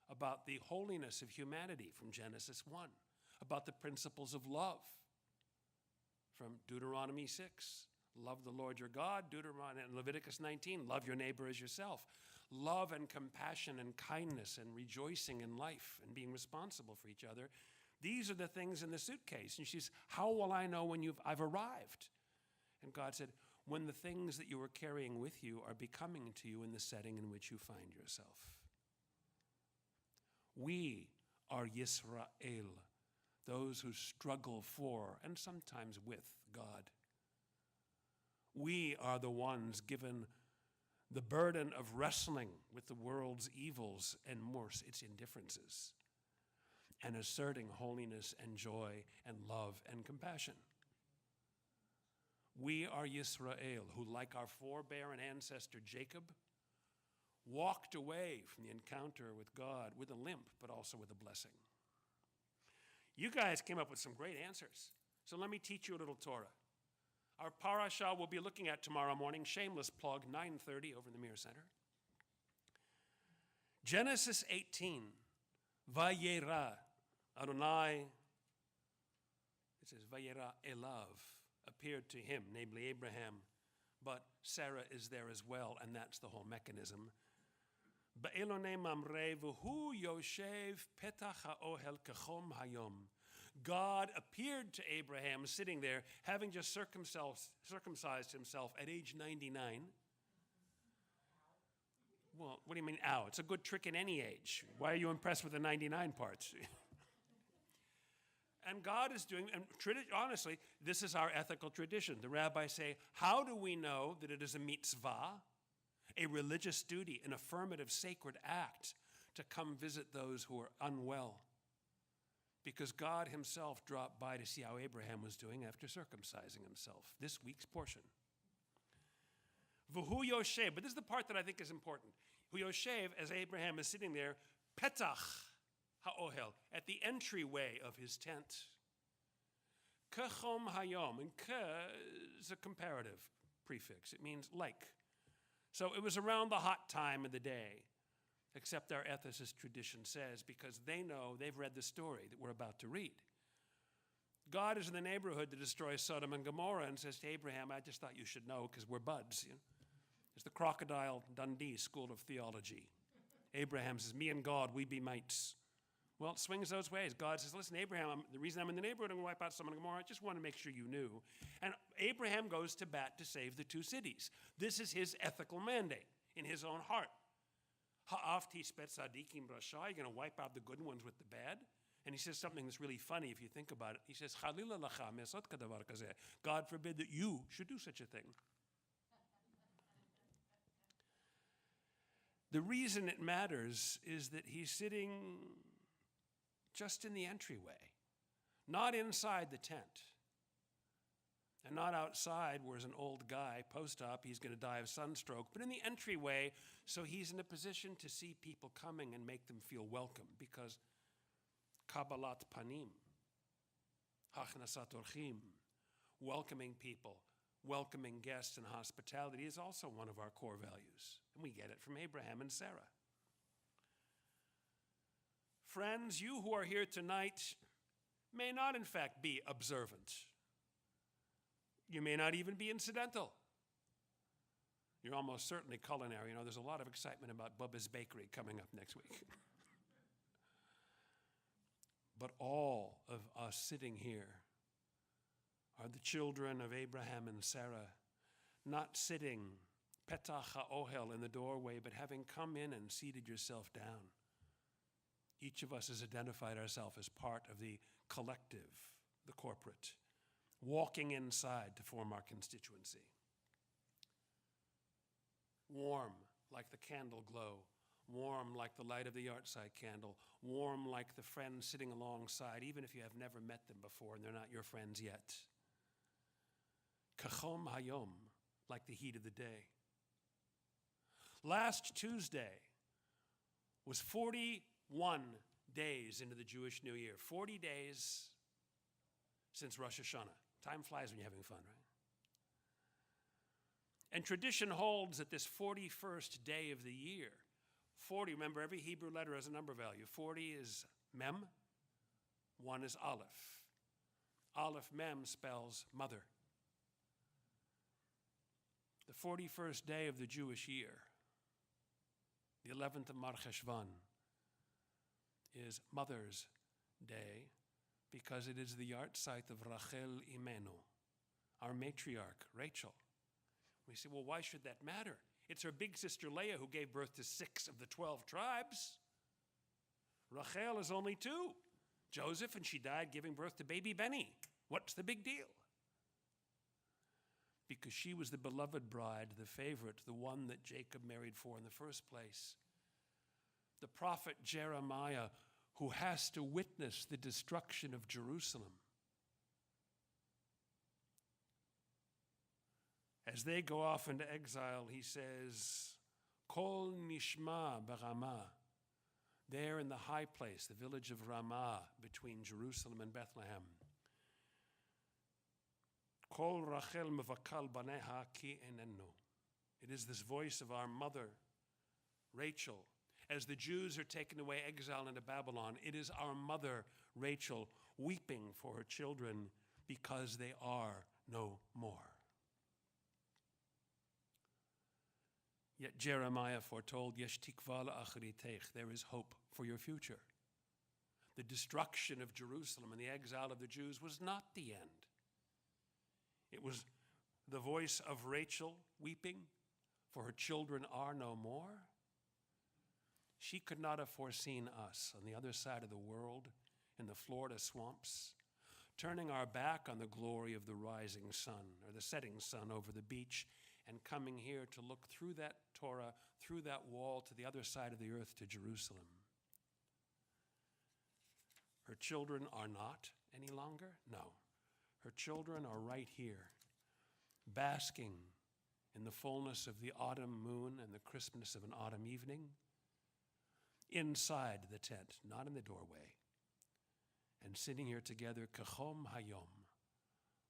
A: about the holiness of humanity from Genesis 1, about the principles of love from Deuteronomy 6. Love the Lord your God, Deuteronomy and Leviticus 19, love your neighbor as yourself. Love and compassion and kindness and rejoicing in life and being responsible for each other. These are the things in the suitcase. And she says, how will I know when I've arrived? And God said, when the things that you are carrying with you are becoming to you in the setting in which you find yourself. We are Yisrael, those who struggle for and sometimes with God. We are the ones given the burden of wrestling with the world's evils and worse, its indifferences, and asserting holiness and joy and love and compassion. We are Yisrael, who, like our forebear and ancestor Jacob, walked away from the encounter with God with a limp, but also with a blessing. You guys came up with some great answers. So let me teach you a little Torah. Our parasha we'll be looking at tomorrow morning, shameless plug, 9:30 over in the Mir Center. Genesis 18, Vayera, Adonai, it says Vayera Elav, appeared to him, namely Abraham, but Sarah is there as well, and that's the whole mechanism. Ba'elone mamre v'hu yoshev petach ha'ohel kechom hayom. God appeared to Abraham sitting there, having just circumcised himself at age 99. Well, what do you mean, ow? It's a good trick in any age. Why are you impressed with the 99 parts? And God is doing, and honestly, this is our ethical tradition. The rabbis say, how do we know that it is a mitzvah, a religious duty, an affirmative sacred act to come visit those who are unwell? Because God himself dropped by to see how Abraham was doing after circumcising himself. This week's portion. V'hu yoshev, but this is the part that I think is important. Hu yoshev, as Abraham is sitting there, petach ha'ohel, at the entryway of his tent. Kechom hayom, and ke is a comparative prefix. It means like. So it was around the hot time of the day. Except our ethicist tradition says, because they know, they've read the story that we're about to read. God is in the neighborhood to destroy Sodom and Gomorrah and says to Abraham, I just thought you should know because we're buds. It's the Crocodile Dundee School of Theology. Abraham says, me and God, we be mates. Well, it swings those ways. God says, listen, Abraham, the reason I'm in the neighborhood, I'm going to wipe out Sodom and Gomorrah. I just want to make sure you knew. And Abraham goes to bat to save the two cities. This is his ethical mandate in his own heart. Ha'afti spet tzadikim rasha, you're going to wipe out the good ones with the bad? And he says something that's really funny if you think about it. He says, Chalila lacha mesot kadavar kazeh. God forbid that you should do such a thing. The reason it matters is that he's sitting just in the entryway, not inside the tent, and not outside where, as an old guy, post-op, he's going to die of sunstroke, but in the entryway, so he's in a position to see people coming and make them feel welcome, because Kabbalat Panim, Hachnasat Orchim, welcoming people, welcoming guests, and hospitality is also one of our core values. And we get it from Abraham and Sarah. Friends, you who are here tonight may not, in fact, be observant. You may not even be incidental. You're almost certainly culinary. You know, there's a lot of excitement about Bubba's Bakery coming up next week. But all of us sitting here are the children of Abraham and Sarah, not sitting petach ha'ohel in the doorway, but having come in and seated yourself down. Each of us has identified ourselves as part of the collective, the corporate, walking inside to form our constituency. Warm like the candle glow, warm like the light of the yahrzeit candle, warm like the friends sitting alongside, even if you have never met them before and they're not your friends yet. Kachom hayom, like the heat of the day. Last Tuesday was 41 days into the Jewish New Year. 40 days since Rosh Hashanah. Time flies when you're having fun, right? And tradition holds that this 41st day of the year, 40, remember every Hebrew letter has a number value. 40 is mem, 1 is aleph. Aleph mem spells mother. The 41st day of the Jewish year, the 11th of Mar Cheshvan, is Mother's Day because it is the yahrzeit of Rachel Imenu, our matriarch, Rachel. We say, well, why should that matter? It's her big sister Leah who gave birth to 6 of the 12 tribes. Rachel is only 2. Joseph, and she died giving birth to baby Benny. What's the big deal? Because she was the beloved bride, the favorite, the one that Jacob married for in the first place. The prophet Jeremiah, who has to witness the destruction of Jerusalem. As they go off into exile, he says, Kol nishma b'Ramah. There in the high place, the village of Ramah, between Jerusalem and Bethlehem. Kol Rachel mevakal baneha ki enenu. It is this voice of our mother, Rachel. As the Jews are taken away exile into Babylon, it is our mother, Rachel, weeping for her children because they are no more. Yet Jeremiah foretold, Yesh tikva la'acharitech, there is hope for your future. The destruction of Jerusalem and the exile of the Jews was not the end. It was the voice of Rachel weeping, for her children are no more. She could not have foreseen us on the other side of the world, in the Florida swamps, turning our back on the glory of the rising sun or the setting sun over the beach and coming here to look through that Torah, through that wall to the other side of the earth to Jerusalem. Her children are not any longer? No. Her children are right here, basking in the fullness of the autumn moon and the crispness of an autumn evening, inside the tent, not in the doorway, and sitting here together, kachom hayom,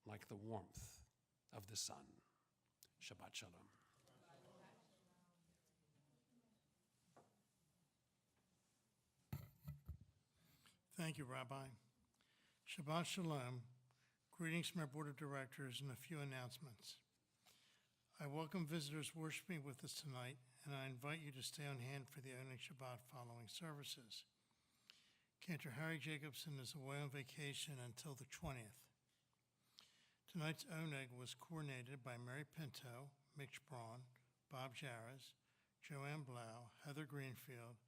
A: like the warmth of the sun. Shabbat shalom.
F: Thank you, Rabbi. Shabbat shalom. Greetings from our board of directors and a few announcements. I welcome visitors worshiping with us tonight, and I invite you to stay on hand for the Oneg Shabbat following services. Cantor Harry Jacobson is away on vacation until the 20th. Tonight's Oneg was coordinated by Mary Pinto, Mitch Braun, Bob Jarras, Joanne Blau, Heather Greenfield,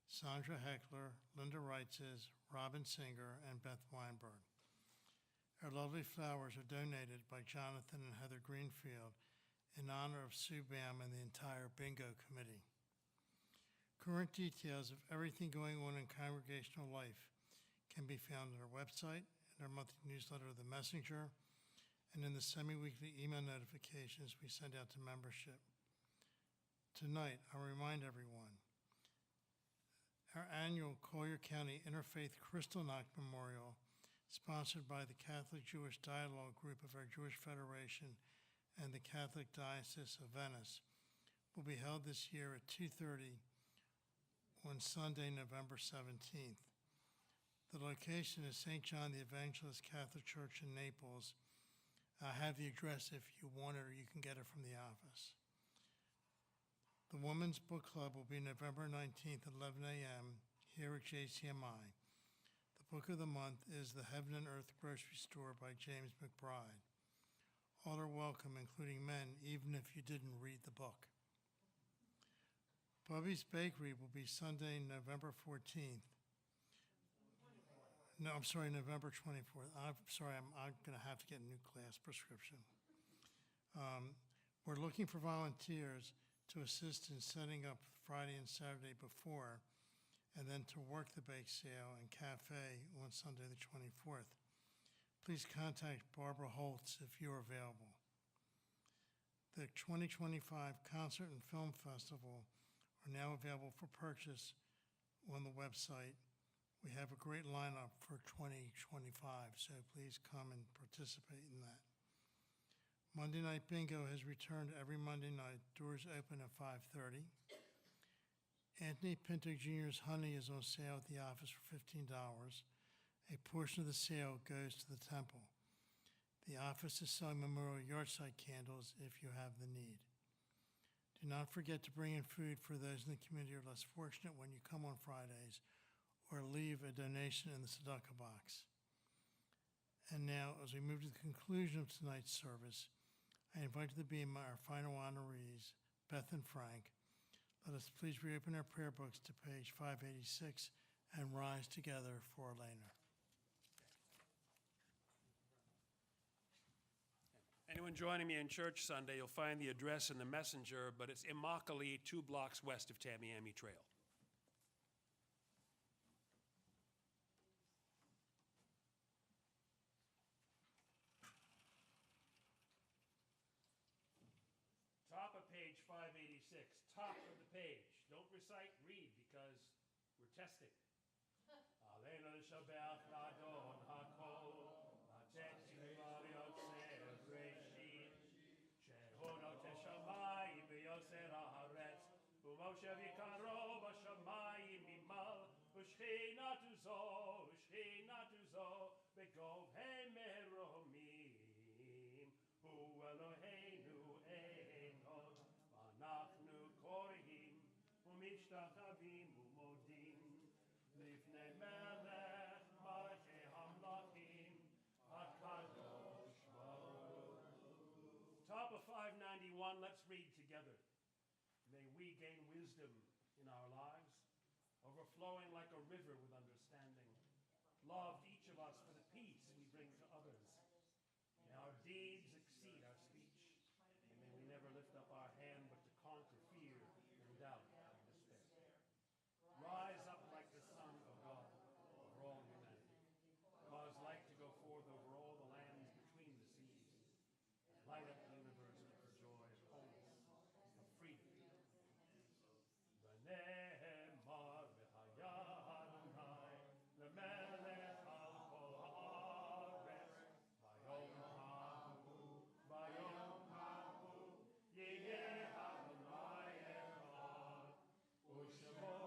F: Sandra Heckler, Linda Reitzes, Robin Singer, and Beth Weinberg. Our lovely flowers are donated by Jonathan and Heather Greenfield in honor of Sue Bam and the entire bingo committee. Current details of everything going on in congregational life can be found on our website, in our monthly newsletter, The Messenger, and in the semi-weekly email notifications we send out to membership. Tonight, I'll remind everyone, our annual Collier County Interfaith Kristallnacht Memorial, sponsored by the Catholic Jewish Dialogue Group of our Jewish Federation and the Catholic Diocese of Venice, will be held this year at 2:30 on Sunday, November 17th. The location is St. John the Evangelist Catholic Church in Naples. I have the address if you want it, or you can get it from the office. The Women's Book Club will be November 19th at 11 a.m. here at JCMI. The book of the month is The Heaven and Earth Grocery Store by James McBride. All are welcome, including men, even if you didn't read the book. Bubby's Bakery will be Sunday, November 14th. No, I'm sorry, November 24th. I'm sorry, I'm going to have to get a new class prescription. We're looking for volunteers to assist in setting up Friday and Saturday before, and then to work the bake sale and cafe on Sunday the 24th. Please contact Barbara Holtz if you're available. The 2025 Concert and Film Festival are now available for purchase on the website. We have a great lineup for 2025, so please come and participate in that. Monday Night Bingo has returned every Monday night. Doors open at 5:30. Anthony Pinto Jr.'s honey is on sale at the office for $15. A portion of the sale goes to the temple. The office is selling memorial yardstick candles if you have the need. Do not forget to bring in food for those in the community who are less fortunate when you come on Fridays, or leave a donation in the tzedakah box. And now, as we move to the conclusion of tonight's service, I invite to the beam our final honorees, Beth and Frank. Let us please reopen our prayer books to page 586 and rise together for Elena.
A: Anyone joining me in church Sunday, you'll find the address in the Messenger, but it's Immokalee, 2 blocks west of Tamiami Trail. Top of page 586, top of the page. Don't recite, read, because we're testing. Alena Shabbat Adon Hakol, Atetzi Mariot Ser Reshit, Shehonot Shamayim Yoser Haaretz, Umoshe Vikaro Bashamayim Mimal, Ushchinatu Zo, Begov Hemeromim, Hu Eloheinu Echod, Anachnu Korhim, Umishtachavim Umodim, Lifnei Melech Malchei Hamlachim, HaKadosh Baruch. Top of 591, let's read together. May we gain wisdom in our lives, overflowing like a river with understanding. Loved each of us for the peace we bring to others. May our deeds exceed our speech, and may we never lift up our hand but to conquer fear and doubt and despair. Rise up like the Son of God over all humanity. Cause light to go forth over all the lands between the seas. Light up the universe with the joy of wholeness, of freedom. V'ne'emar v'haya Adonai lemelech al kol haaretz vayom hahu yeh Adonai echad u'shemo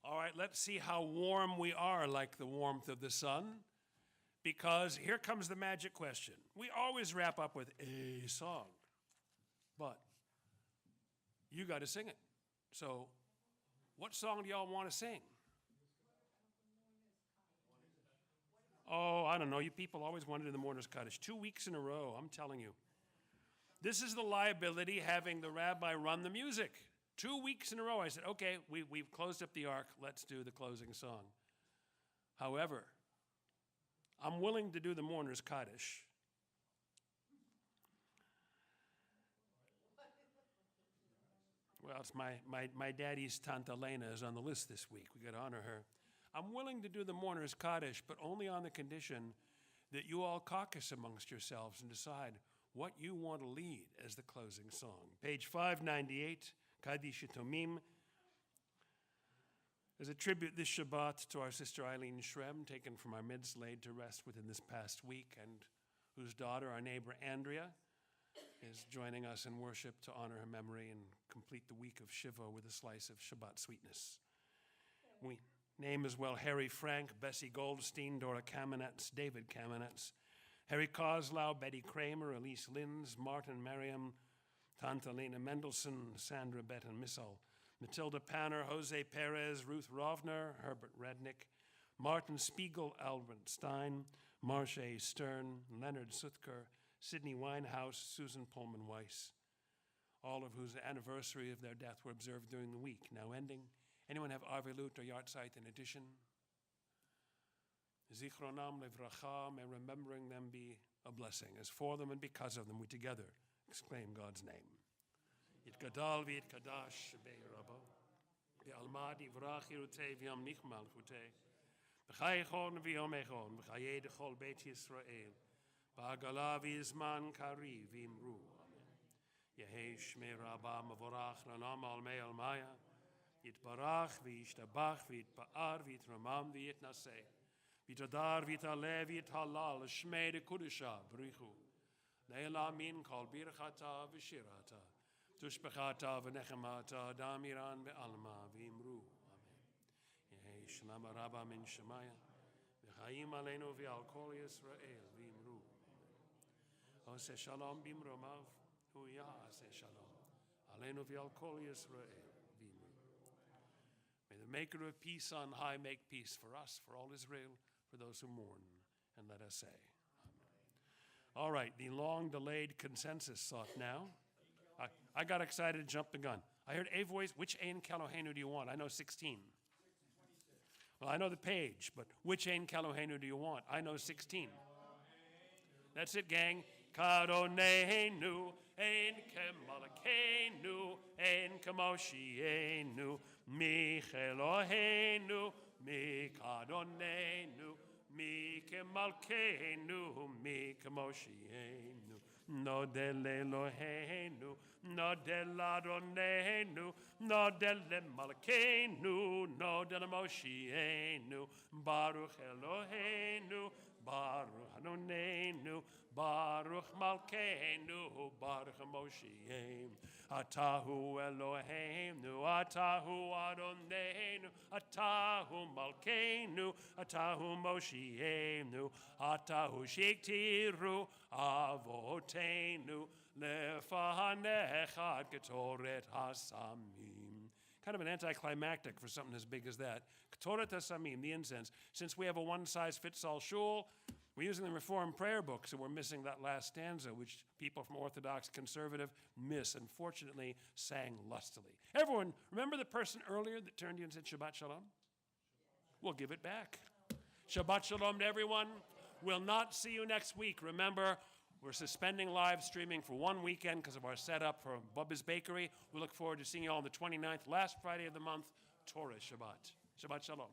A: All right, let's see how warm we are like the warmth of the sun. Because here comes the magic question. We always wrap up with a song, but you got to sing it. So, what song do y'all want to sing? Oh, I don't know. You people always wanted in the mourner's cottage. 2 weeks in a row, I'm telling you. This is the liability having the rabbi run the music. 2 weeks in a row, I said, okay, we've closed up the ark. Let's do the closing song. However, I'm willing to do the mourner's Kaddish. Well, it's my daddy's Tante Elena is on the list this week. We got to honor her. I'm willing to do the mourner's Kaddish, but only on the condition that you all caucus amongst yourselves and decide what you want to lead as the closing song. Page 598, Kaddish Tomim. As a tribute this Shabbat to our sister Eileen Shrem, taken from our midst, laid to rest within this past week, and whose daughter, our neighbor Andrea, is joining us in worship to honor her memory and complete the week of Shiva with a slice of Shabbat sweetness. We name as well Harry Frank, Bessie Goldstein, Dora Kamenetz, David Kamenetz, Harry Kozlau, Betty Kramer, Elise Linz, Martin Merriam, Tante Lena Mendelsohn, Sandra Betton Missel, Matilda Panner, Jose Perez, Ruth Rovner, Herbert Rednick, Martin Spiegel, Albert Stein, Marche Stern, Leonard Suthker, Sidney Winehouse, Susan Pullman Weiss, all of whose anniversary of their death were observed during the week, now ending. Anyone have Arvelut or Yahrzeit in addition? Zichronam levracha, may remembering them be a blessing. As for them and because of them, we together exclaim God's name. It gadal v'it kadash be'irabo, be'almad ivrach yirutei v'yam nichmal chutei, b'chai echon v'yom echon, b'chayei dechol beit Yisrael, ba'agala v'yizman kari v'imru. Yehi shmei rabba mavorach lanam al mei al maya, yitbarach v'yishtabach v'yitba'ar v'yitramam v'yitnaseh, v'yitadar v'yitaleh v'yithalal shmei de kudusha b'richu, ne'ela min kol birchata v'shirata, tushbechata v'nechemata damiran be'alma v'imru. Amen. Yehi shlama rabba min shemaya, v'chaim aleinu v'al kol Yisrael v'imru. Ose shalom bimromav, hu ya'aseh shalom, aleinu v'al kol Yisrael v'imru. May the maker of peace on high make peace for us, for all Israel, for those who mourn, and let us say, Amen. All right, the long-delayed consensus sought now. I got excited and jumped the gun. I heard a voice. Which Ein Kelohenu do you want? I know 16. Well, I know the page, but which Ein Kelohenu do you want? I know 16. That's it, gang. Kadonenu, Ein Kemalakenu, Ein Kamoshienu, Mi Chelohenu, Mi Kadonenu, Mi Kemalkenu, Mi Kamoshienu. No del Elohenu, no del Adonenu, no del Malkeinu, no del Moshienu, Baruch Elohenu, Baruch Adonenu, Baruch Malkeinu, Baruch Moshienu, Atahu Eloheinu, Atahu Adonenu, Atahu Malkeinu, Atahu Moshienu, Atahu Shektiru, Avotenu, Lefanecha Ketoret Hasamim. Kind of an anticlimactic for something as big as that. Ketoret Hasamim, the incense. Since we have a one-size-fits-all shul, we're using the Reformed prayer book, so we're missing that last stanza, which people from Orthodox conservative miss, and fortunately sang lustily. Everyone, remember the person earlier that turned to you and said Shabbat Shalom? We'll give it back. Shabbat Shalom to everyone. We'll not see you next week. Remember, we're suspending live streaming for one weekend because of our setup for Bubba's Bakery. We look forward to seeing you all on the 29th, last Friday of the month, Torah Shabbat. Shabbat Shalom.